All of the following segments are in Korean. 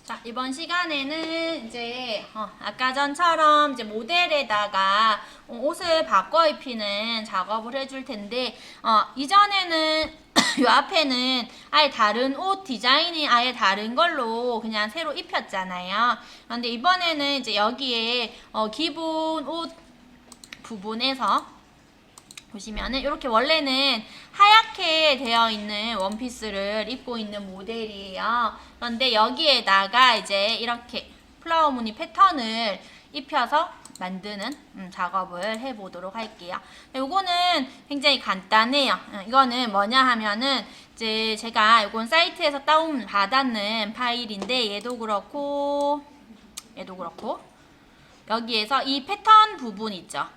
자, 이번 시간에는 이제 아까 전처럼 이제 모델에다가 옷을 바꿔 입히는 작업을 해줄 텐데 이전에는 요 앞에는 아예 다른 옷 디자인이 아예 다른 걸로 그냥 새로 입혔잖아요. 그런데 이번에는 이제 여기에 기본 옷 부분에서 보시면은 이렇게 원래는 하얗게 되어 있는 원피스를 입고 있는 모델이에요. 그런데 여기에다가 이제 이렇게 플라워 무늬 패턴을 입혀서 만드는 작업을 해보도록 할게요. 요거는 굉장히 간단해요. 이거는 뭐냐 하면은 이제 제가 요건 사이트에서 다운 받았는 파일인데 얘도 그렇고 여기에서 이 패턴 부분 있죠.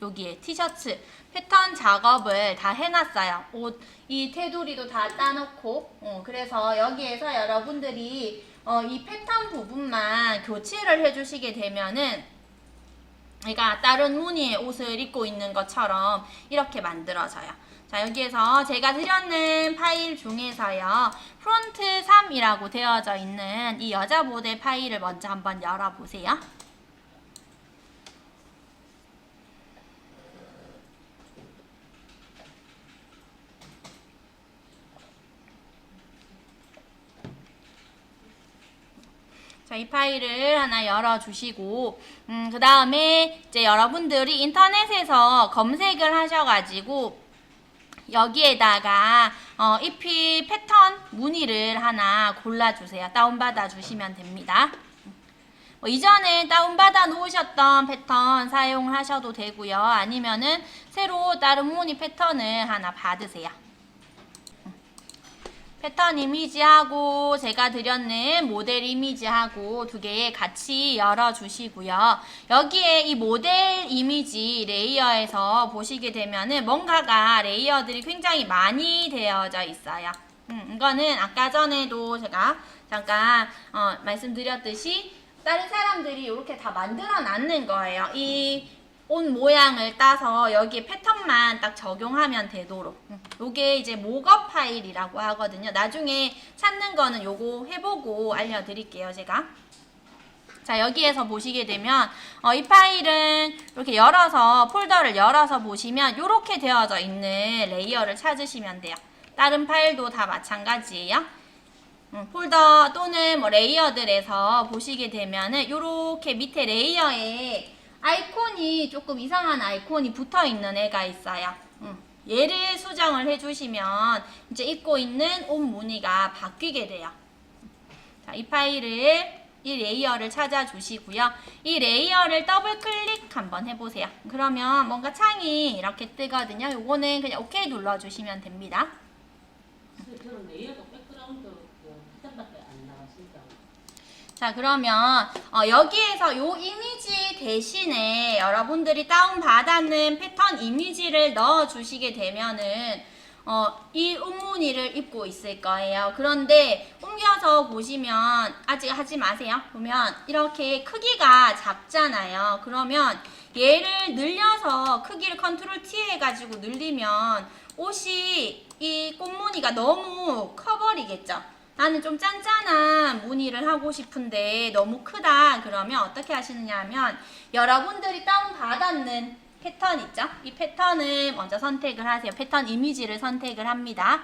여기에 티셔츠 패턴 작업을 다 해놨어요. 옷, 이 테두리도 다 따놓고 그래서 여기에서 여러분들이 이 패턴 부분만 교체를 해주시게 되면은 제가 다른 무늬의 옷을 입고 있는 것처럼 이렇게 만들어져요. 자, 여기에서 제가 드렸는 파일 중에서요. 프론트 3이라고 되어져 있는 이 여자 모델 파일을 먼저 한번 열어보세요. 자, 이 파일을 하나 열어주시고, 그 다음에 이제 여러분들이 인터넷에서 검색을 하셔가지고, 여기에다가, 입힐 패턴 무늬를 하나 골라주세요. 다운받아 주시면 됩니다. 이전에 다운받아 놓으셨던 패턴 사용하셔도 되고요. 아니면은 새로 다른 무늬 패턴을 하나 받으세요. 패턴 이미지하고 제가 드렸는 모델 이미지하고 두 개 같이 열어주시고요. 여기에 이 모델 이미지 레이어에서 보시게 되면은 뭔가가 레이어들이 굉장히 많이 되어져 있어요. 이거는 아까 전에도 제가 잠깐 말씀드렸듯이 다른 사람들이 이렇게 다 만들어 놨는 거예요. 이 옷 모양을 따서 여기에 패턴만 딱 적용하면 되도록. 요게 이제 목업 파일이라고 하거든요. 나중에 찾는 거는 요거 해보고 알려드릴게요, 제가. 자, 여기에서 보시게 되면 이 파일은 이렇게 열어서 폴더를 열어서 보시면 이렇게 되어져 있는 레이어를 찾으시면 돼요. 다른 파일도 다 마찬가지예요. 폴더 또는 뭐 레이어들에서 보시게 되면은 이렇게 밑에 레이어에 아이콘이 조금 이상한 아이콘이 붙어 있는 애가 있어요. 얘를 수정을 해주시면 이제 입고 있는 옷 무늬가 바뀌게 돼요. 자, 이 레이어를 찾아주시고요. 이 레이어를 더블 클릭 한번 해보세요. 그러면 뭔가 창이 이렇게 뜨거든요. 요거는 그냥 OK 눌러주시면 됩니다. 저는 레이어도 백그라운드 패턴밖에 안 나왔으니까. 자, 그러면 여기에서 요 이미지 대신에 여러분들이 다운받았는 패턴 이미지를 넣어주시게 되면은 이 옷무늬를 입고 있을 거예요. 그런데 옮겨서 보시면 아직 하지 마세요. 보면 이렇게 크기가 작잖아요. 그러면 얘를 늘려서 크기를 컨트롤 T 해가지고 늘리면 옷이 이 꽃무늬가 너무 커버리겠죠. 나는 좀 짠짠한 무늬를 하고 싶은데 너무 크다. 그러면 어떻게 하시느냐 하면 여러분들이 다운받았는 패턴 있죠? 이 패턴을 먼저 선택을 하세요. 패턴 이미지를 선택을 합니다.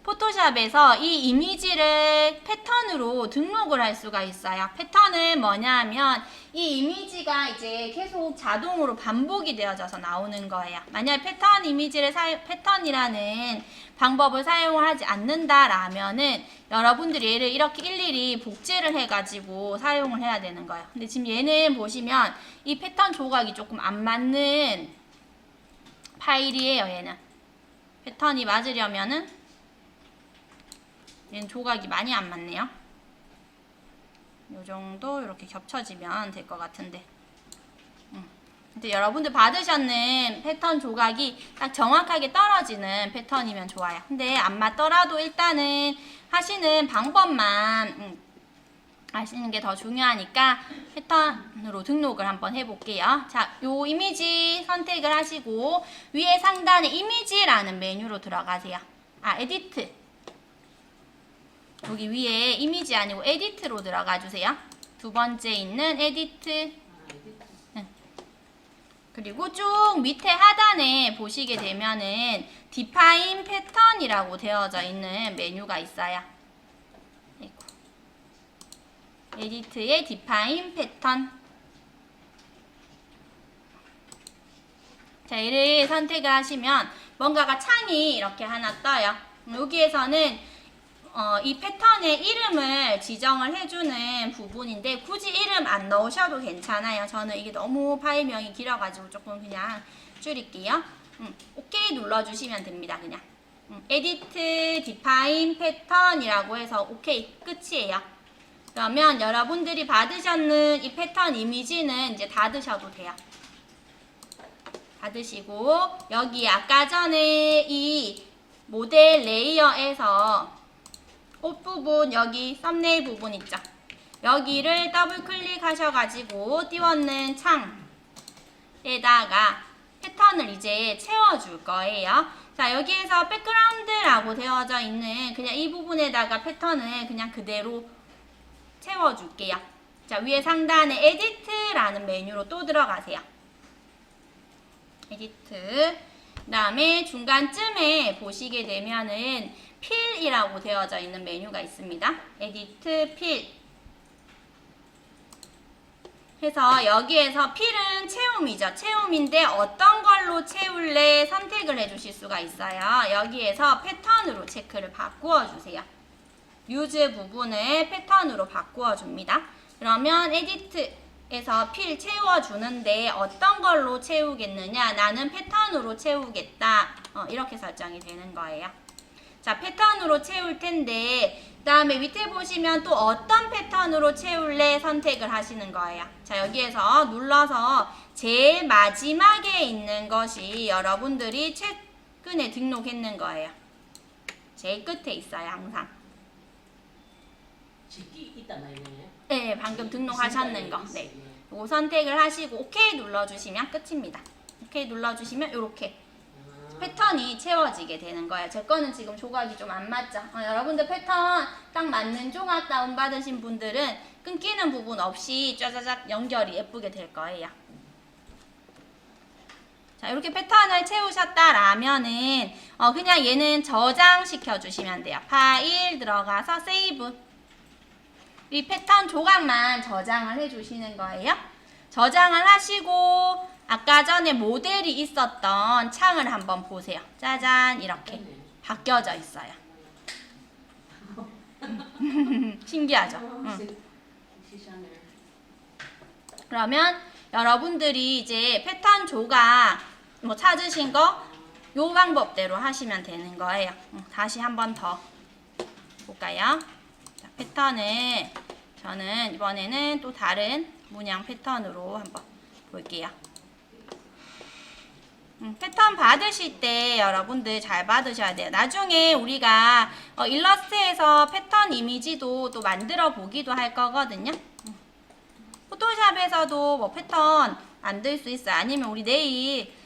포토샵에서 이 이미지를 패턴으로 등록을 할 수가 있어요. 패턴은 뭐냐 하면 이 이미지가 이제 계속 자동으로 반복이 되어져서 나오는 거예요. 만약 패턴 이미지를 패턴이라는 방법을 사용을 하지 않는다라면은 여러분들이 얘를 이렇게 일일이 복제를 해가지고 사용을 해야 되는 거예요. 근데 지금 얘는 보시면 이 패턴 조각이 조금 안 맞는 파일이에요. 얘는 패턴이 맞으려면은 얘는 조각이 많이 안 맞네요. 요 정도 이렇게 겹쳐지면 될 것 같은데. 근데 여러분들 받으셨는 패턴 조각이 딱 정확하게 떨어지는 패턴이면 좋아요. 근데 안 맞더라도 일단은 하시는 방법만 아시는 게 더 중요하니까 패턴으로 등록을 한번 해볼게요. 자, 요 이미지 선택을 하시고 위에 상단에 이미지라는 메뉴로 들어가세요. 에디트. 여기 위에 이미지 아니고 에디트로 들어가 주세요. 두 번째 있는 에디트. 그리고 쭉 밑에 하단에 보시게 되면은 디파인 패턴이라고 되어져 있는 메뉴가 있어요. 아이고. 에디트의 디파인 패턴. 자, 얘를 선택을 하시면 뭔가가 창이 이렇게 하나 떠요. 여기에서는 이 패턴의 이름을 지정을 해주는 부분인데 굳이 이름 안 넣으셔도 괜찮아요. 저는 이게 너무 파일명이 길어가지고 조금 그냥 줄일게요. 오케이 눌러주시면 됩니다. 그냥 에디트 디파인 패턴이라고 해서 오케이 끝이에요. 그러면 여러분들이 받으셨는 이 패턴 이미지는 이제 닫으셔도 돼요. 닫으시고 여기 아까 전에 이 모델 레이어에서 옷 부분 여기 썸네일 부분 있죠. 여기를 더블 클릭하셔가지고 띄워놓은 창에다가 패턴을 이제 채워줄 거예요. 자, 여기에서 백그라운드라고 되어져 있는 그냥 이 부분에다가 패턴을 그냥 그대로 채워줄게요. 자, 위에 상단에 에디트라는 메뉴로 또 들어가세요. 에디트. 그 다음에 중간쯤에 보시게 되면은 필이라고 되어져 있는 메뉴가 있습니다. 에디트 필. 해서 여기에서 필은 채움이죠. 채움인데 어떤 걸로 채울래 선택을 해주실 수가 있어요. 여기에서 패턴으로 체크를 바꾸어 주세요. 유즈 부분을 패턴으로 바꾸어 줍니다. 그러면 에디트에서 필 채워주는데 어떤 걸로 채우겠느냐? 나는 패턴으로 채우겠다. 이렇게 설정이 되는 거예요. 자, 패턴으로 채울 텐데 그 다음에 밑에 보시면 또 어떤 패턴으로 채울래 선택을 하시는 거예요. 자, 여기에서 눌러서 제일 마지막에 있는 것이 여러분들이 최근에 등록했는 거예요. 제일 끝에 있어요, 항상. 짓기 있단 말이네. 네, 방금 등록하셨는 거. 네. 요거 선택을 하시고 오케이 눌러주시면 끝입니다. 오케이 눌러주시면 이렇게 패턴이 채워지게 되는 거예요. 제 거는 지금 조각이 좀 안 맞죠? 여러분들 패턴 딱 맞는 조각 다운받으신 분들은 끊기는 부분 없이 짜자작 연결이 예쁘게 될 거예요. 자, 이렇게 패턴을 채우셨다라면은 그냥 얘는 저장시켜 주시면 돼요. 파일 들어가서 세이브. 이 패턴 조각만 저장을 해주시는 거예요. 저장을 하시고 아까 전에 모델이 있었던 창을 한번 보세요. 짜잔 이렇게 바뀌어져 있어요. 신기하죠? 응. 그러면 여러분들이 이제 패턴 조각 뭐 찾으신 거 요 방법대로 하시면 되는 거예요. 다시 한번 더 볼까요? 자, 패턴을 저는 이번에는 또 다른 문양 패턴으로 한번 볼게요. 패턴 받으실 때 여러분들 잘 받으셔야 돼요. 나중에 우리가 일러스트에서 패턴 이미지도 또 만들어 보기도 할 거거든요. 포토샵에서도 뭐 패턴 만들 수 있어요. 아니면 우리 내일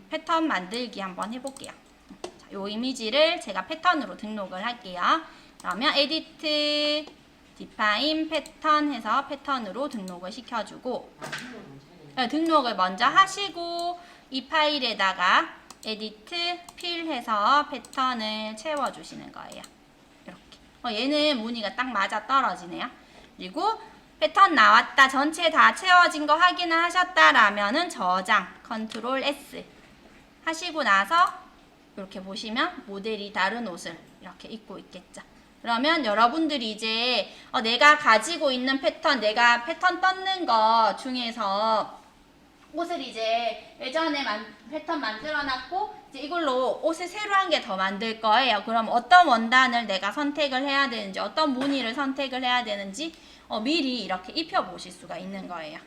패턴 만들기 한번 해볼게요. 자, 요 이미지를 제가 패턴으로 등록을 할게요. 그러면 에디트 디파인 패턴 해서 패턴으로 등록을 시켜주고 등록을 먼저 하시고 이 파일에다가 에디트 필 해서 패턴을 채워주시는 거예요. 이렇게. 얘는 무늬가 딱 맞아 떨어지네요. 그리고 패턴 나왔다. 전체 다 채워진 거 확인을 하셨다라면은 저장 컨트롤 S 하시고 나서 이렇게 보시면 모델이 다른 옷을 이렇게 입고 있겠죠. 그러면 여러분들이 이제 내가 가지고 있는 패턴, 내가 패턴 떴는 거 중에서 옷을 이제 예전에 패턴 만들어놨고 이제 이걸로 옷을 새로 한 개 더 만들 거예요. 그럼 어떤 원단을 내가 선택을 해야 되는지, 어떤 무늬를 선택을 해야 되는지 미리 이렇게 입혀보실 수가 있는 거예요.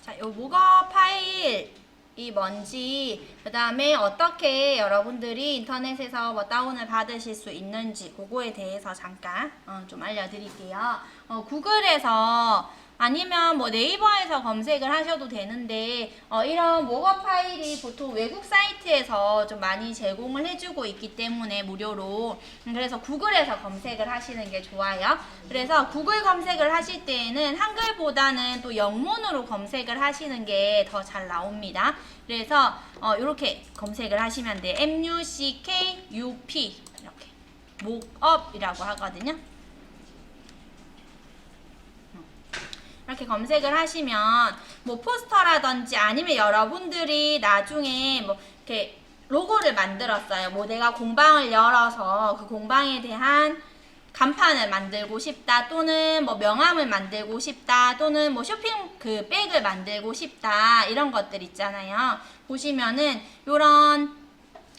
자, 요 목어 파일이 뭔지, 그 다음에 어떻게 여러분들이 인터넷에서 뭐 다운을 받으실 수 있는지 그거에 대해서 잠깐 좀 알려드릴게요. 구글에서 아니면 뭐 네이버에서 검색을 하셔도 되는데 이런 모거 파일이 보통 외국 사이트에서 좀 많이 제공을 해주고 있기 때문에 무료로 그래서 구글에서 검색을 하시는 게 좋아요. 그래서 구글 검색을 하실 때에는 한글보다는 또 영문으로 검색을 하시는 게 더 잘 나옵니다. 그래서 이렇게 검색을 하시면 돼요. MUCKUP 이렇게 목업이라고 하거든요. 이렇게 검색을 하시면 뭐 포스터라든지 아니면 여러분들이 나중에 뭐 이렇게 로고를 만들었어요. 뭐 내가 공방을 열어서 그 공방에 대한 간판을 만들고 싶다, 또는 뭐 명함을 만들고 싶다, 또는 뭐 쇼핑 그 백을 만들고 싶다, 이런 것들 있잖아요. 보시면은 요런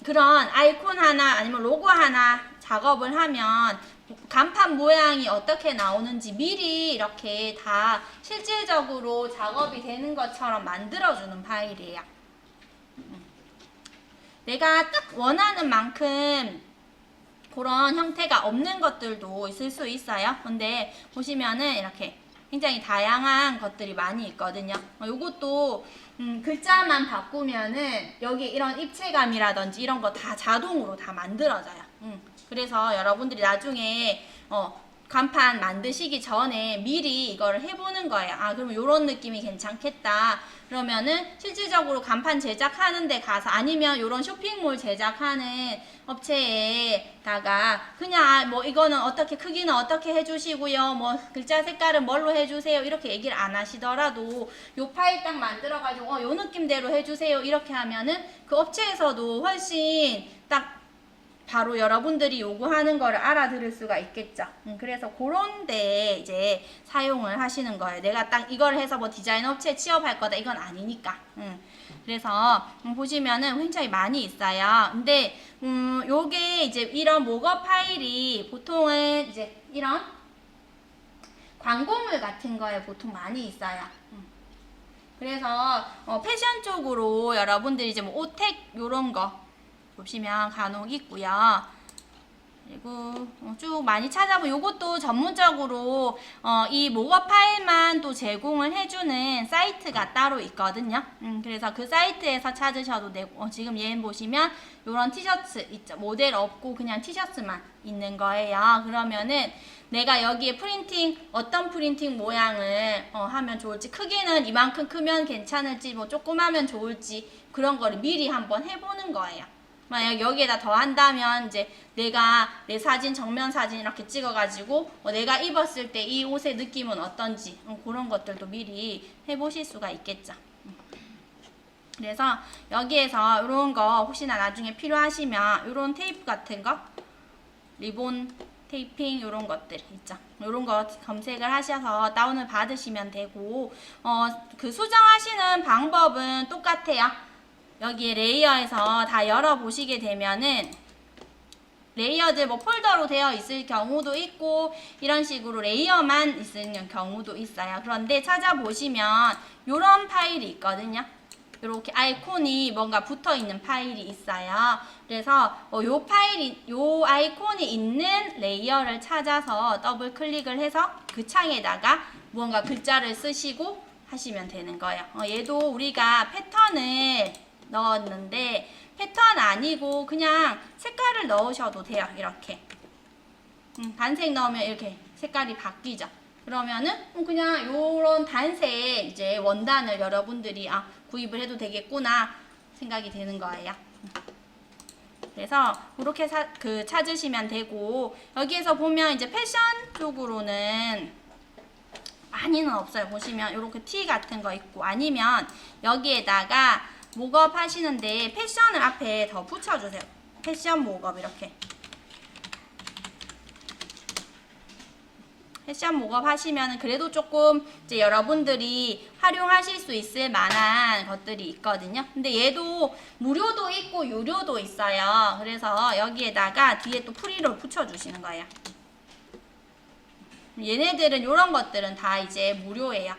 그런 아이콘 하나 아니면 로고 하나 작업을 하면 간판 모양이 어떻게 나오는지 미리 이렇게 다 실질적으로 작업이 되는 것처럼 만들어주는 파일이에요. 내가 딱 원하는 만큼 그런 형태가 없는 것들도 있을 수 있어요. 근데 보시면은 이렇게 굉장히 다양한 것들이 많이 있거든요. 요것도 글자만 바꾸면은 여기 이런 입체감이라든지 이런 거 다 자동으로 다 만들어져요. 그래서 여러분들이 나중에 간판 만드시기 전에 미리 이거를 해보는 거예요. 아, 그러면 이런 느낌이 괜찮겠다. 그러면은 실질적으로 간판 제작하는 데 가서 아니면 이런 쇼핑몰 제작하는 업체에다가 그냥 뭐 이거는 어떻게 크기는 어떻게 해주시고요. 뭐 글자 색깔은 뭘로 해주세요. 이렇게 얘기를 안 하시더라도 요 파일 딱 만들어가지고 요 느낌대로 해주세요. 이렇게 하면은 그 업체에서도 훨씬 딱 바로 여러분들이 요구하는 거를 알아들을 수가 있겠죠. 그래서 그런 데 이제 사용을 하시는 거예요. 내가 딱 이걸 해서 뭐 디자인 업체에 취업할 거다 이건 아니니까. 그래서 보시면은 굉장히 많이 있어요. 근데 요게 이제 이런 모거 파일이 보통은 이제 이런 광고물 같은 거에 보통 많이 있어요. 그래서 패션 쪽으로 여러분들이 이제 뭐 오택 요런 거 보시면 간혹 있고요. 그리고 쭉 많이 찾아보면 요것도 전문적으로 이 모거 파일만 또 제공을 해주는 사이트가 따로 있거든요. 그래서 그 사이트에서 찾으셔도 되고 지금 얘는 보시면 요런 티셔츠 있죠. 모델 없고 그냥 티셔츠만 있는 거예요. 그러면은 내가 여기에 프린팅 어떤 프린팅 모양을 하면 좋을지, 크기는 이만큼 크면 괜찮을지, 뭐 조금 하면 좋을지 그런 거를 미리 한번 해보는 거예요. 만약 여기에다 더 한다면 이제 내가 내 사진 정면 사진 이렇게 찍어가지고 내가 입었을 때 이 옷의 느낌은 어떤지 그런 것들도 미리 해보실 수가 있겠죠. 그래서 여기에서 이런 거 혹시나 나중에 필요하시면 이런 테이프 같은 거, 리본 테이핑 이런 것들 있죠. 이런 거 검색을 하셔서 다운을 받으시면 되고 그 수정하시는 방법은 똑같아요. 여기에 레이어에서 다 열어보시게 되면은 레이어들 뭐 폴더로 되어 있을 경우도 있고 이런 식으로 레이어만 있는 경우도 있어요. 그런데 찾아보시면 이런 파일이 있거든요. 이렇게 아이콘이 뭔가 붙어 있는 파일이 있어요. 그래서 요 아이콘이 있는 레이어를 찾아서 더블 클릭을 해서 그 창에다가 무언가 글자를 쓰시고 하시면 되는 거예요. 얘도 우리가 패턴을 넣었는데 패턴 아니고 그냥 색깔을 넣으셔도 돼요. 이렇게 단색 넣으면 이렇게 색깔이 바뀌죠. 그러면은 그냥 요런 단색 이제 원단을 여러분들이 구입을 해도 되겠구나 생각이 되는 거예요. 그래서 그렇게 찾으시면 되고, 여기에서 보면 이제 패션 쪽으로는 많이는 없어요. 보시면 이렇게 티 같은 거 있고, 아니면 여기에다가 목업 하시는데 패션을 앞에 더 붙여주세요. 패션 목업 이렇게. 패션 목업 하시면 그래도 조금 이제 여러분들이 활용하실 수 있을 만한 것들이 있거든요. 근데 얘도 무료도 있고 유료도 있어요. 그래서 여기에다가 뒤에 또 프리를 붙여주시는 거예요. 얘네들은 이런 것들은 다 이제 무료예요.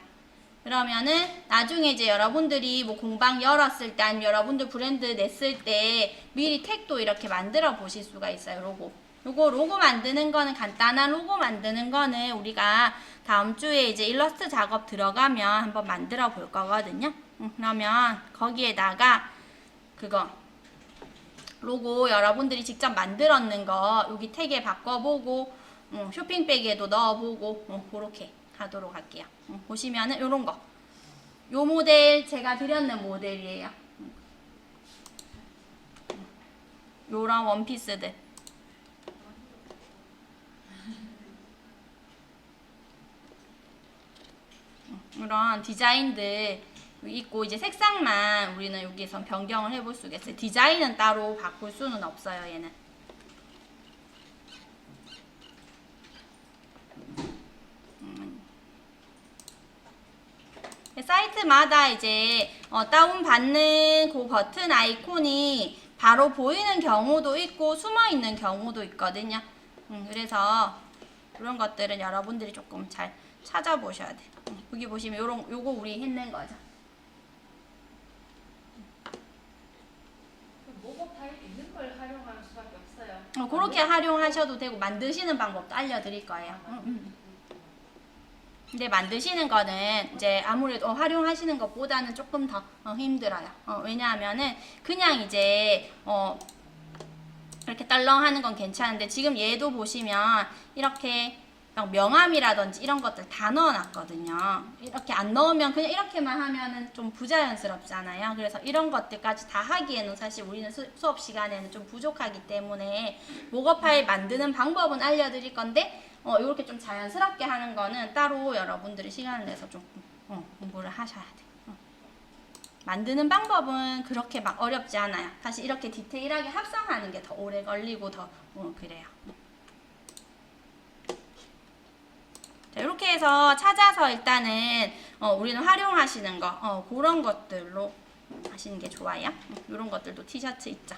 그러면은 나중에 이제 여러분들이 뭐 공방 열었을 때 아니면 여러분들 브랜드 냈을 때 미리 택도 이렇게 만들어 보실 수가 있어요. 로고. 요거 로고 만드는 거는 간단한 로고 만드는 거는 우리가 다음 주에 이제 일러스트 작업 들어가면 한번 만들어 볼 거거든요. 그러면 거기에다가 그거 로고 여러분들이 직접 만들었는 거 여기 택에 바꿔보고 쇼핑백에도 넣어보고 그렇게 하도록 할게요. 보시면은 요런 거 요 모델 제가 드렸는 모델이에요. 요런 원피스들 이런 디자인들 있고 이제 색상만 우리는 여기서 변경을 해볼 수가 있어요. 디자인은 따로 바꿀 수는 없어요. 얘는 사이트마다 이제 다운받는 그 버튼 아이콘이 바로 보이는 경우도 있고 숨어 있는 경우도 있거든요. 그래서 그런 것들은 여러분들이 조금 잘 찾아보셔야 돼. 여기 보시면 요거 우리 했는 거죠. 모고 파일 있는 걸 활용할 수밖에 없어요. 그렇게 활용하셔도 되고 만드시는 방법도 알려드릴 거예요. 근데 만드시는 거는 이제 아무래도 활용하시는 것보다는 조금 더 힘들어요. 왜냐하면은 그냥 이제 이렇게 딸렁하는 건 괜찮은데 지금 얘도 보시면 이렇게 명암이라든지 이런 것들 다 넣어놨거든요. 이렇게 안 넣으면 그냥 이렇게만 하면은 좀 부자연스럽잖아요. 그래서 이런 것들까지 다 하기에는 사실 우리는 수업 시간에는 좀 부족하기 때문에 모거 파일 만드는 방법은 알려드릴 건데 이렇게 좀 자연스럽게 하는 거는 따로 여러분들이 시간을 내서 좀 공부를 하셔야 돼요. 만드는 방법은 그렇게 막 어렵지 않아요. 사실 이렇게 디테일하게 합성하는 게 더 오래 걸리고 더 그래요. 자, 이렇게 해서 찾아서 일단은 우리는 활용하시는 거 그런 것들로 하시는 게 좋아요. 이런 것들도 티셔츠 있죠.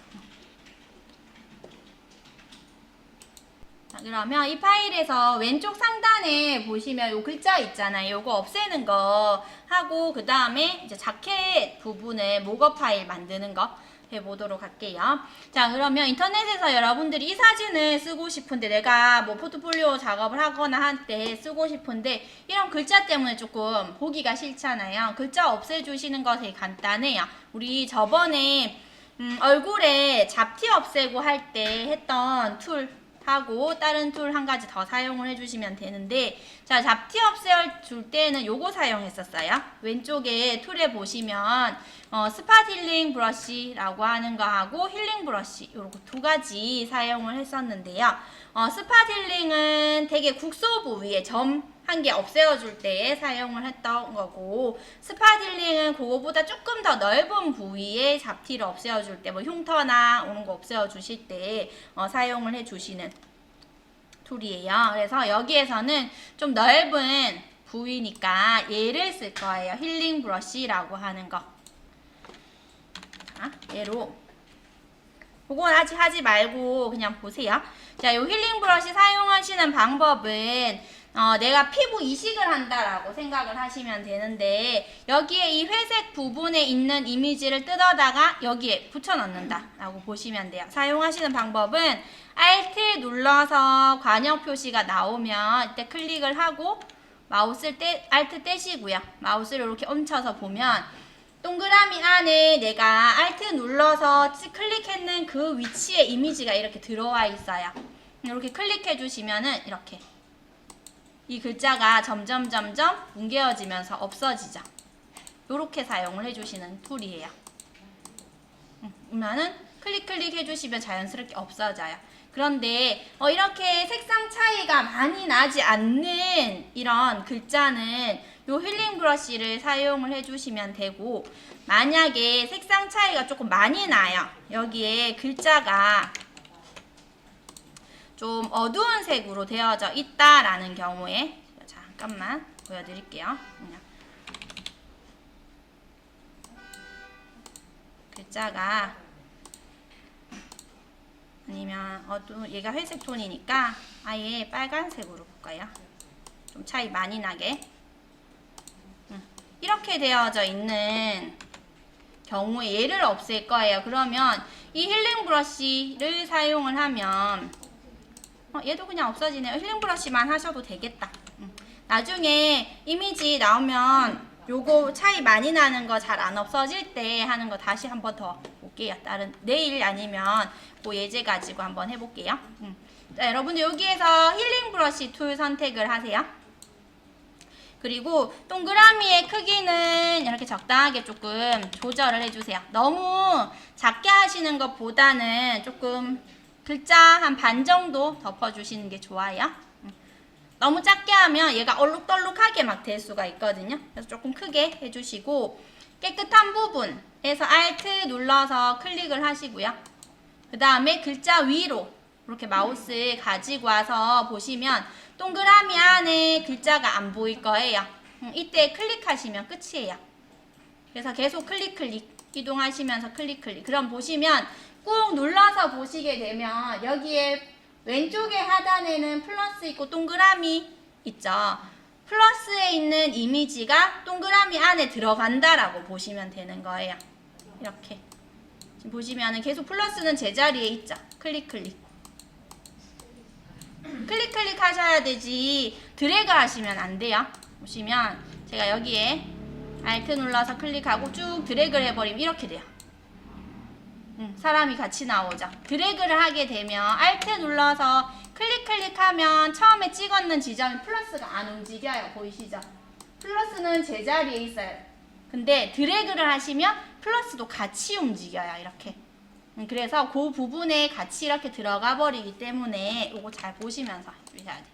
자, 그러면 이 파일에서 왼쪽 상단에 보시면 요 글자 있잖아요. 요거 없애는 거 하고 그 다음에 이제 자켓 부분에 모거 파일 만드는 거 해보도록 할게요. 자, 그러면 인터넷에서 여러분들이 이 사진을 쓰고 싶은데 내가 뭐 포트폴리오 작업을 하거나 할 때 쓰고 싶은데 이런 글자 때문에 조금 보기가 싫잖아요. 글자 없애주시는 거 되게 간단해요. 우리 저번에 얼굴에 잡티 없애고 할 때 했던 툴 하고 다른 툴 한 가지 더 사용을 해주시면 되는데 자, 잡티 없애줄 때는 요거 사용했었어요. 왼쪽에 툴에 보시면 스팟 힐링 브러쉬라고 하는 거 하고 힐링 브러쉬 요렇게 두 가지 사용을 했었는데요. 스팟 힐링은 되게 국소 부위에 점 한 개 없애어줄 때 사용을 했던 거고 스팟 힐링은 그거보다 조금 더 넓은 부위에 잡티를 없애어줄 때 뭐 흉터나 이런 거 없애어주실 때 사용을 해주시는 툴이에요. 그래서 여기에서는 좀 넓은 부위니까 얘를 쓸 거예요. 힐링 브러쉬라고 하는 거. 자, 얘로 그건 아직 하지 말고 그냥 보세요. 자, 요 힐링 브러쉬 사용하시는 방법은 내가 피부 이식을 한다라고 생각을 하시면 되는데 여기에 이 회색 부분에 있는 이미지를 뜯어다가 여기에 붙여 넣는다 라고 보시면 돼요. 사용하시는 방법은 Alt 눌러서 관역 표시가 나오면 이때 클릭을 하고 마우스를 Alt 떼시고요. 마우스를 이렇게 얹혀서 보면 동그라미 안에 내가 Alt 눌러서 클릭했는 그 위치에 이미지가 이렇게 들어와 있어요. 이렇게 클릭해 주시면은 이렇게 이 글자가 점점 뭉개어지면서 없어지죠. 이렇게 사용을 해주시는 툴이에요. 그러면은 클릭 해주시면 자연스럽게 없어져요. 그런데 이렇게 색상 차이가 많이 나지 않는 이런 글자는 요 힐링 브러쉬를 사용을 해주시면 되고 만약에 색상 차이가 조금 많이 나요. 여기에 글자가 좀 어두운 색으로 되어져 있다라는 경우에 잠깐만 보여드릴게요. 글자가 아니면 얘가 회색 톤이니까 아예 빨간색으로 볼까요? 좀 차이 많이 나게 이렇게 되어져 있는 경우에 얘를 없앨 거예요. 그러면 이 힐링 브러쉬를 사용을 하면 얘도 그냥 없어지네요. 힐링 브러쉬만 하셔도 되겠다. 나중에 이미지 나오면 요거 차이 많이 나는 거 잘 안 없어질 때 하는 거 다시 한 번 더 볼게요. 다른 내일 아니면 그 예제 가지고 한번 해볼게요. 자, 여러분들 여기에서 힐링 브러쉬 툴 선택을 하세요. 그리고 동그라미의 크기는 이렇게 적당하게 조금 조절을 해주세요. 너무 작게 하시는 것보다는 조금 글자 한 반 정도 덮어주시는 게 좋아요. 너무 작게 하면 얘가 얼룩덜룩하게 막 될 수가 있거든요. 그래서 조금 크게 해주시고 깨끗한 부분에서 Alt 눌러서 클릭을 하시고요. 그 다음에 글자 위로 이렇게 마우스 가지고 와서 보시면 동그라미 안에 글자가 안 보일 거예요. 이때 클릭하시면 끝이에요. 그래서 계속 클릭 이동하시면서 클릭. 그럼 보시면 꾹 눌러서 보시게 되면 여기에 왼쪽에 하단에는 플러스 있고 동그라미 있죠. 플러스에 있는 이미지가 동그라미 안에 들어간다라고 보시면 되는 거예요. 이렇게 지금 보시면은 계속 플러스는 제자리에 있죠. 클릭 하셔야 되지 드래그 하시면 안 돼요. 보시면 제가 여기에 Alt 눌러서 클릭하고 쭉 드래그를 해버리면 이렇게 돼요. 사람이 같이 나오죠. 드래그를 하게 되면 Alt 눌러서 클릭하면 처음에 찍었는 지점이 플러스가 안 움직여요. 보이시죠? 플러스는 제자리에 있어요. 근데 드래그를 하시면 플러스도 같이 움직여요. 이렇게. 그래서 그 부분에 같이 이렇게 들어가 버리기 때문에 이거 잘 보시면서 해주셔야 돼요.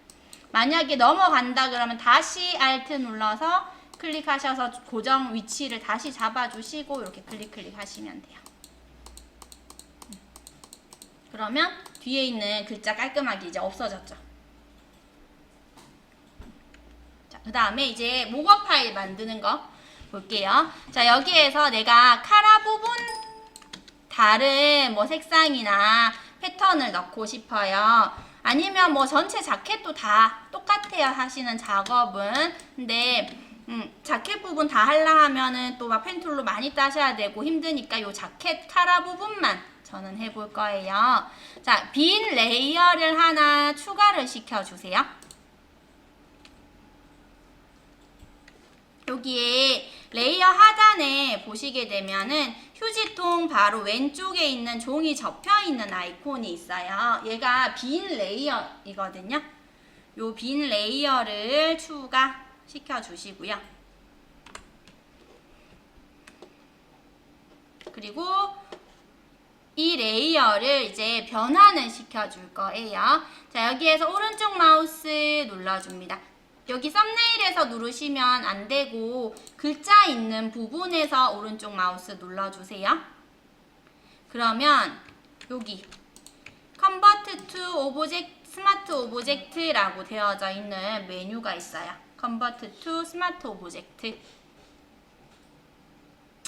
만약에 넘어간다 그러면 다시 Alt 눌러서 클릭하셔서 고정 위치를 다시 잡아주시고 이렇게 클릭 하시면 돼요. 그러면 뒤에 있는 글자 깔끔하게 이제 없어졌죠. 자, 그 다음에 이제 목어 파일 만드는 거 볼게요. 자, 여기에서 내가 카라 부분 다른 뭐 색상이나 패턴을 넣고 싶어요. 아니면 뭐 전체 자켓도 다 똑같아요. 하시는 작업은. 근데 자켓 부분 다 하려 하면은 또 막 펜툴로 많이 따셔야 되고 힘드니까 요 자켓 카라 부분만 저는 해볼 거예요. 자, 빈 레이어를 하나 추가를 시켜주세요. 여기에 레이어 하단에 보시게 되면은 휴지통 바로 왼쪽에 있는 종이 접혀있는 아이콘이 있어요. 얘가 빈 레이어이거든요. 요 빈 레이어를 추가시켜 주시고요. 그리고 이 레이어를 이제 변환을 시켜줄 거예요. 자, 여기에서 오른쪽 마우스 눌러줍니다. 여기 썸네일에서 누르시면 안 되고 글자 있는 부분에서 오른쪽 마우스 눌러주세요. 그러면 여기 Convert to Object, Smart Object라고 되어져 있는 메뉴가 있어요. Convert to Smart Object.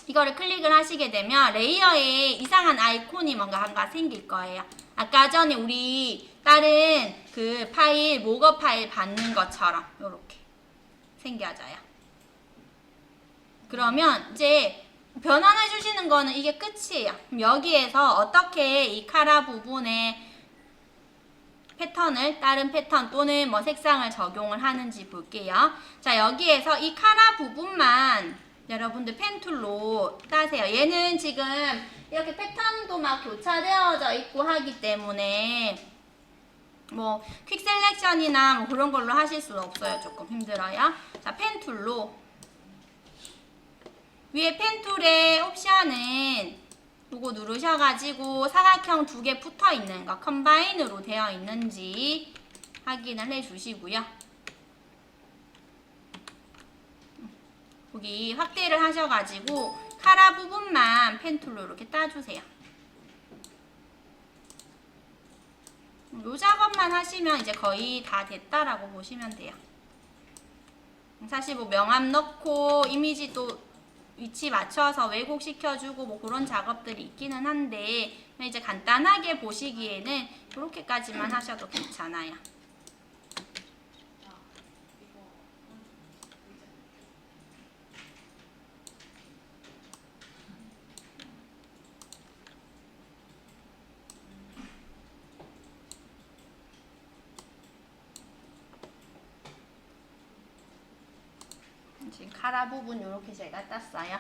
이거를 클릭을 하시게 되면 레이어에 이상한 아이콘이 뭔가 생길 거예요. 아까 전에 우리 다른 그 파일, 목어 파일 받는 것처럼 이렇게 생겨져요. 그러면 이제 변환해 주시는 거는 이게 끝이에요. 그럼 여기에서 어떻게 이 카라 부분에 패턴을 다른 패턴 또는 뭐 색상을 적용을 하는지 볼게요. 자, 여기에서 이 카라 부분만 여러분들 펜툴로 따세요. 얘는 지금 이렇게 패턴도 막 교차되어져 있고 하기 때문에 뭐 퀵 셀렉션이나 뭐 그런 걸로 하실 수 없어요. 조금 힘들어요. 자, 펜툴로 위에 펜툴의 옵션은 요거 누르셔가지고 사각형 2개 붙어 있는 거 컴바인으로 되어 있는지 확인을 해 주시고요. 여기 확대를 하셔가지고 카라 부분만 펜툴로 이렇게 따주세요. 요 작업만 하시면 이제 거의 다 됐다라고 보시면 돼요. 사실 뭐 명암 넣고 이미지 또 위치 맞춰서 왜곡시켜주고 뭐 그런 작업들이 있기는 한데 이제 간단하게 보시기에는 이렇게까지만 하셔도 괜찮아요. 지금 카라 부분 이렇게 제가 땄어요.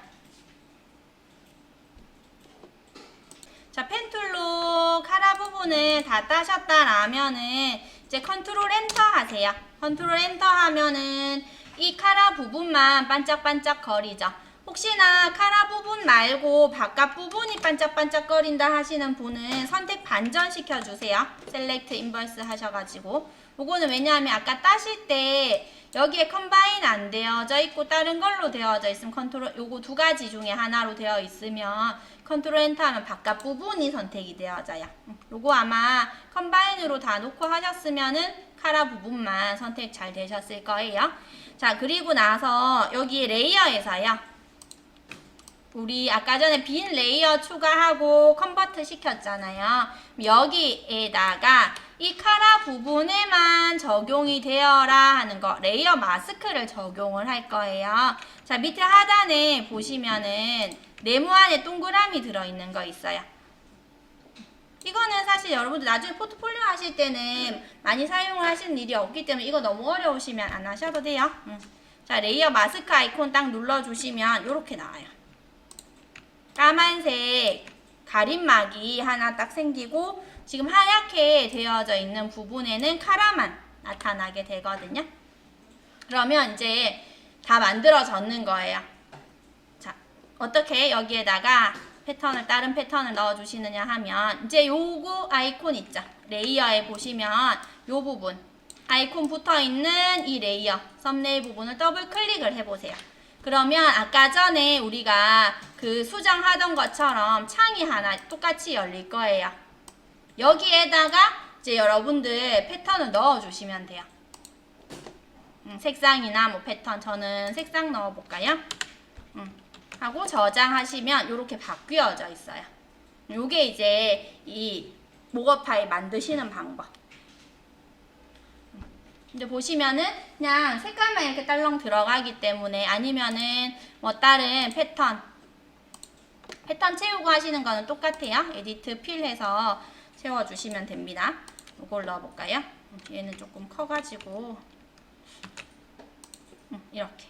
자, 펜툴로 카라 부분을 다 따셨다라면은 이제 컨트롤 엔터 하세요. 컨트롤 엔터 하면은 이 카라 부분만 반짝반짝 거리죠. 혹시나 카라 부분 말고 바깥 부분이 반짝반짝 거린다 하시는 분은 선택 반전 시켜주세요. 셀렉트 인버스 하셔가지고. 요거는 왜냐하면 아까 따실 때 여기에 컴바인 안 되어져 있고 다른 걸로 되어져 있으면 컨트롤, 요거 두 가지 중에 하나로 되어 있으면 컨트롤 엔터 하면 바깥 부분이 선택이 되어져요. 요거 아마 컴바인으로 다 놓고 하셨으면은 카라 부분만 선택 잘 되셨을 거예요. 자, 그리고 나서 여기 레이어에서요. 우리 아까 전에 빈 레이어 추가하고 컨버트 시켰잖아요. 여기에다가 이 카라 부분에만 적용이 되어라 하는 거, 레이어 마스크를 적용을 할 거예요. 자, 밑에 하단에 보시면은 네모 안에 동그라미 들어있는 거 있어요. 이거는 사실 여러분들 나중에 포트폴리오 하실 때는 많이 사용을 하시는 일이 없기 때문에 이거 너무 어려우시면 안 하셔도 돼요. 자, 레이어 마스크 아이콘 딱 눌러주시면 이렇게 나와요. 까만색 가림막이 하나 딱 생기고 지금 하얗게 되어져 있는 부분에는 카라만 나타나게 되거든요. 그러면 이제 다 만들어졌는 거예요. 자, 어떻게 여기에다가 패턴을 다른 패턴을 넣어주시느냐 하면 이제 요거 아이콘 있죠. 레이어에 보시면 요 부분 아이콘 붙어있는 이 레이어 썸네일 부분을 더블 클릭을 해보세요. 그러면 아까 전에 우리가 그 수정하던 것처럼 창이 하나 똑같이 열릴 거예요. 여기에다가 이제 여러분들 패턴을 넣어주시면 돼요. 색상이나 뭐 패턴, 저는 색상 넣어볼까요? 하고 저장하시면 이렇게 바뀌어져 있어요. 요게 이제 이 목업 파일 만드시는 방법. 근데 보시면은 그냥 색깔만 이렇게 딸렁 들어가기 때문에 아니면은 뭐 다른 패턴 채우고 하시는 거는 똑같아요. 에디트 필 해서 채워주시면 됩니다. 이걸 넣어볼까요? 얘는 조금 커가지고 이렇게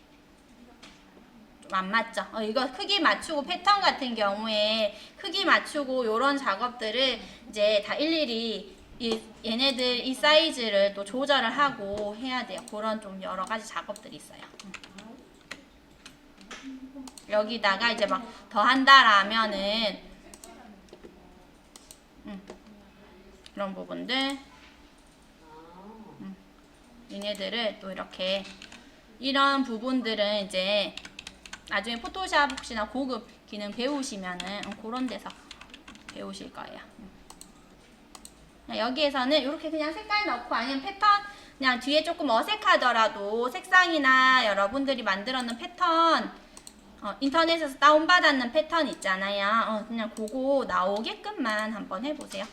좀 안 맞죠? 이거 크기 맞추고 패턴 같은 경우에 크기 맞추고 요런 작업들을 이제 다 일일이 얘네들 이 사이즈를 또 조절을 하고 해야 돼요. 그런 좀 여러 가지 작업들이 있어요. 여기다가 이제 막 더 한다라면은 그런 부분들 얘네들을 또 이렇게 이런 부분들은 이제 나중에 포토샵 혹시나 고급 기능 배우시면은 그런 데서 배우실 거예요. 여기에서는 이렇게 그냥 색깔 넣고 아니면 패턴 그냥 뒤에 조금 어색하더라도 색상이나 여러분들이 만들어 놓은 패턴 인터넷에서 다운받았는 패턴 있잖아요. 그냥 그거 나오게끔만 한번 해보세요.